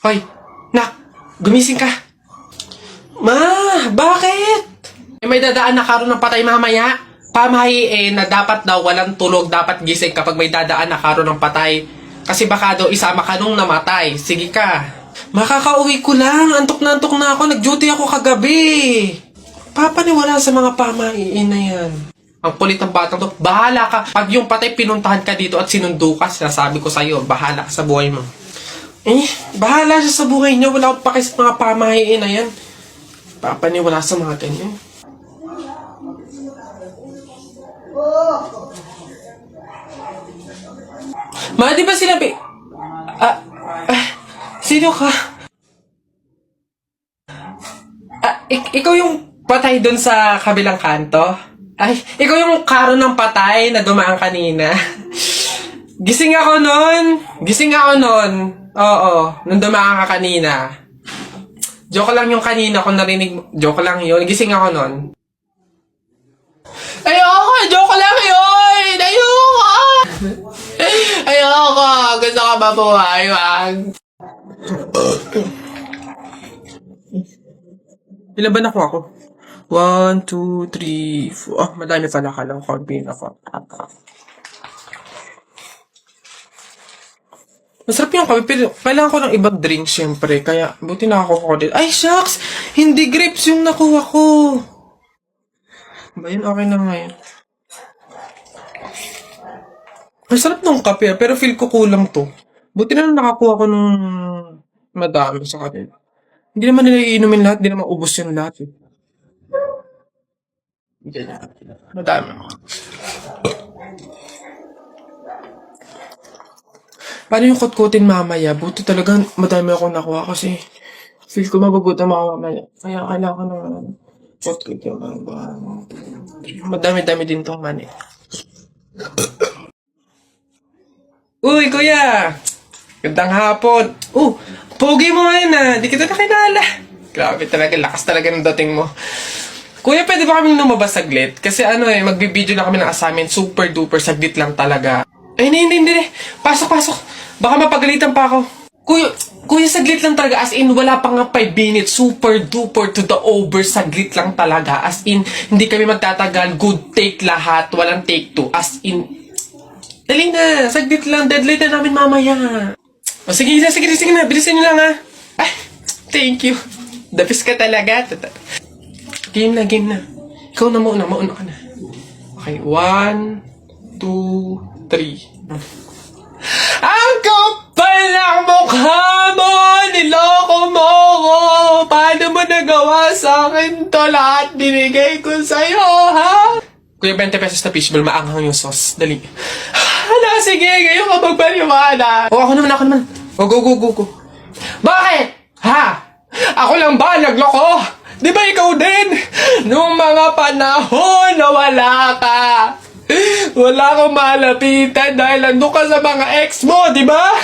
Hoy, nak, gumising ka. Ma, bakit? May dadaan na karon ng patay mamaya. Pamahiin na dapat daw walang tulog, dapat gising kapag may dadaan na karon ng patay. Kasi baka daw isama ka nung namatay. Sige ka. Makakauwi ko lang. Antok na ako. Nag-duty ako kagabi. Papaniwala sa mga pamahiin na yan. Ang kulit ng batang to. Bahala ka. Pag yung patay pinuntahan ka dito at sinundo ka, sinasabi ko sa'yo, bahala ka sa buhay mo. Bahala siya sa buhay niya. Wala akong paki sa mga pamahiin na yan. Papaniwala sa mga ganyan. Ma, di ba sinabi? Sino ka? Ikaw yung patay dun sa kabilang kanto? Ay, ikaw yung karo ng patay na dumaan kanina. Gising ako nun. Oo, nung dumaan ka kanina. Joke lang yung kanina kung narinig mo. Joke lang yun. Gising ako nun. Ayoko! Joke lang yun! Ayoko! Gusto ka mabuhay, wag. Ilan ba nakuha ko? 1, 2, 3, 4. Ah, madami pala ka lang. Konti na ako. Masarap yung kape, pero kailangan ko ng ibang drink, syempre. Kaya, buti nakakuha ko din. Ay, shucks! Hindi grapes yung nakuha ko. Ba yun? Okay na ngayon. Masarap nung kape, pero feel ko kulang to. Buti na lang nakakuha ko nung madami sa kanila. Hindi naman nila iinumin lahat, hindi naman ubos yung lahat. Eh. Ganyan. Madami. Paano yung kutkutin mamaya? Buti talaga madami akong nakuha kasi feel ko mabagutan ako mamaya. Kaya kailangan ko ng kutkut yung madami-dami din tong mani. Uy, kuya! Gandang hapon. Pogi mo ngayon ah. Di kita nakilala. Grabe talaga, lakas talaga ng dating mo. Kuya, pwede ba kaming lumabas saglit? Kasi magbibideo na kami ng assignment. Super duper, saglit lang talaga. Ay, hindi. Pasok. Baka mapagalitan pa ako. Kuya, saglit lang talaga. As in, wala pa nga 5 minutes. Super duper to the over. Saglit lang talaga. As in, hindi kami magtatagal. Good take lahat. Walang take 2. As in, dali na. Saglit lang. Deadline na namin mamaya. O, sige na. Bilisan nyo lang ha. Ay, thank you. The best ka talaga. Game na. Ikaw na mauna ka na. Okay, 1, 2, 3. Ang kapal ng mukha mo! Niloko mo ko! Paano mo nagawa sa akin to? Lahat binigay ko sa'yo, ha? Kuya, 20 pesos na fishball, maanghang yung sauce. Dali. Sige, ngayon ka magpaniwala. Ako naman. Go. Bakit? Ha? Ako lang ba nagloko? Di ba ikaw din? Nung mga panahon na wala ka. Wala kang malapitan dahil nandun ka sa mga ex mo, di ba?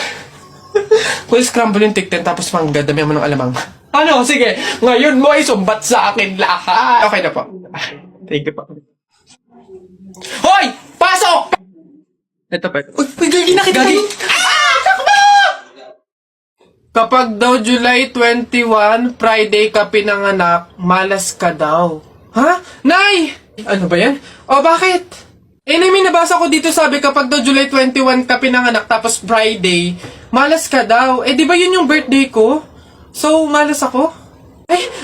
Kung scramble yung tikten tapos mangga, dami mo ng alamang. Ano? Sige, ngayon mo ay sumbat sa akin lahat. Okay na po. Thank you po. Hoy! Pasok! Ito pa. Uy, gagi na kita. Takbo! Kapag daw July 21, Friday ka pinanganak, malas ka daw. Ha? Nay! Ano ba yan? Bakit? May nabasa ko dito sabi kapag daw July 21 ka pinanganak tapos Friday, malas ka daw. Di ba yun yung birthday ko? So, malas ako?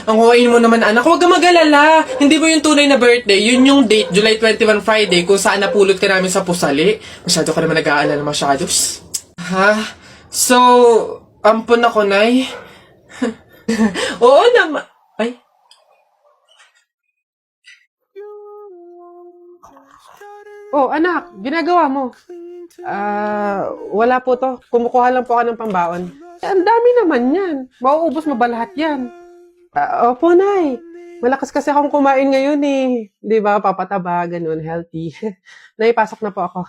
Ang huwain mo naman anak, huwag ka mag-alala. Hindi mo yung tunay na birthday, yun yung date, July 21 Friday, kung saan napulot ka namin sa pusali. Masyado ka naman nag-aalala masyados. Ha? So, ampun ako, Nay. Oo naman. Ay. Anak, ginagawa mo? Wala po to. Kumukuha lang po ako ng pambaon. Ang dami naman yan. Mauubos mo ba lahat yan? Opo, Nay. Malakas kasi akong kumain ngayon eh. Di ba? Papataba, ganun, healthy. Nay, pasok na po ako.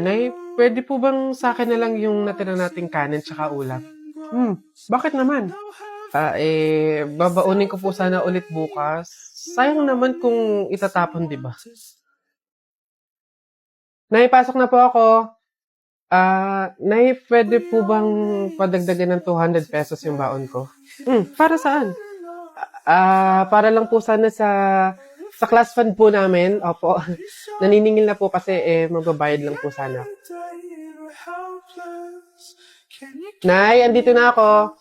Nay, pwede po bang sa akin na lang yung natira nating kanin tsaka ulam? Bakit naman? Babaunin ko po sana ulit bukas. Sayang naman kung itatapon, di ba? Naipasok na po ako. Nay, pwede po bang padagdagan ng 200 pesos yung baon ko? Para saan? Para lang po sana sa class fund po namin. Opo. Naniningil na po kasi magbabayad lang po sana. Nay, andito na ako.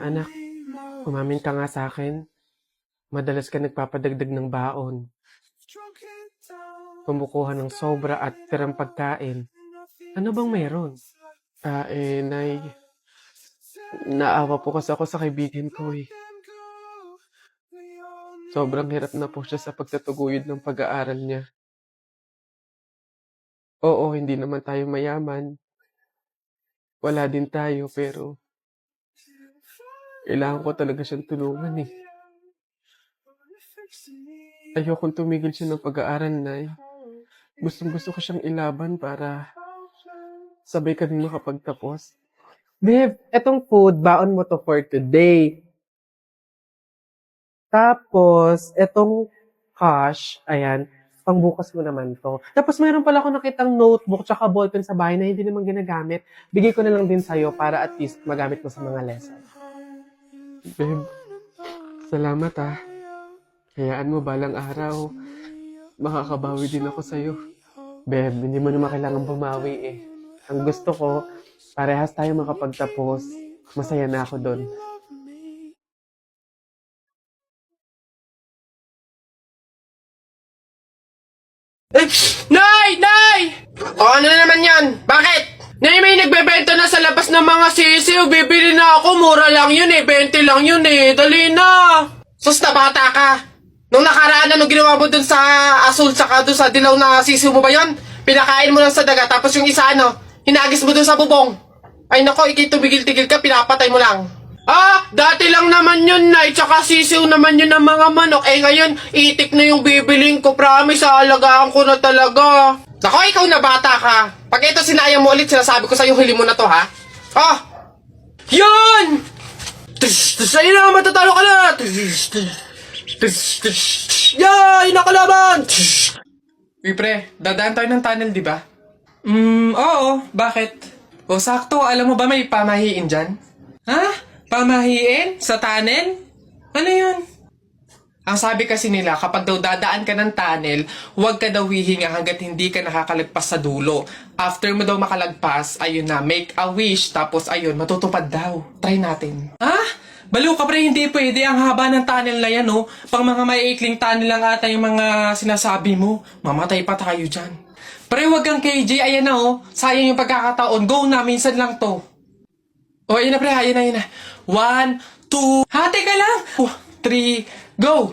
Anak, umamin ka nga sa akin. Madalas ka nagpapadagdag ng baon. Kumukuha ng sobra at tirang pagkain. Ano bang meron? Nay, naawa po kasi ako sa kaibigan ko eh. Sobrang hirap na po siya sa pagtatuguyod ng pag-aaral niya. Oo, hindi naman tayo mayaman. Wala din tayo, pero kailangan ko talaga siyang tulungan eh. Ayokong tumigil siya ng pag-aaral, Nay. Gustong-gusto ko siyang ilaban para sabay kami makapagtapos. Babe, etong food, baon mo to for today. Tapos, etong cash, ayan, pangbukas mo naman to. Tapos mayroon pala ako nakitang notebook tsaka ballpen sa bahay na hindi naman ginagamit. Bigay ko na lang din sa'yo para at least magamit mo sa mga lesson. Babe, salamat ah. Hayaan mo balang araw, makakabawi din ako sa'yo. Babe, hindi mo naman kailangan bumawi eh. Ang gusto ko, parehas tayo makapagtapos. Masaya na ako doon. Nay! Nay! O ano na naman yan? Bakit? Nay, may nagbebenta na sa labas ng mga sisiw. Bibili na ako. Mura lang yun eh. 20 lang yun eh. Dali na. Sus na bata ka. Nung nakaraan na nung ginawa mo dun sa asul saka dun sa dilaw na sisiw mo ba yun? Pinakain mo lang sa daga. Tapos yung isa ano, hinagis mo dun sa bubong. Ay nako, ikitumigil-tigil ka. Pinapatay mo lang. Dati lang naman yun, Nay. Tsaka sisiw naman yun ng mga manok. Ngayon, itik na yung bibiling ko. Promise, aalagaan ko na talaga. Nako, ikaw na bata ka. Pag ito sinayang mo ulit, sinasabi ko sa'yo, huli mo na to, ha? Yun! Sa'yo na, matatalo ka na! Yay! Nakalaban! Uy, pre, dadaan tayo ng tunnel, di ba? Oo. Bakit? O, sakto. Alam mo ba may pamahiin dyan? Ha? Pamahiin? Sa tunnel? Ano yun? Ang sabi kasi nila, kapag daw dadaan ka ng tunnel, huwag ka daw hihinga hanggat hindi ka nakakalagpas sa dulo. After mo daw makalagpas, ayun na, make a wish, tapos ayun, matutupad daw. Try natin. Baliw ka pre, hindi pwede. Ang haba ng tunnel na yan, oh. Pang mga maiikling tunnel lang ata yung mga sinasabi mo. Mamatay pa tayo dyan. Pre, huwag kang KJ, ayan na, oh. Sayang yung pagkakataon. Go na, minsan lang to. Oh, ayun na pre, ayun na. 1, 2, teka lang. 3, go!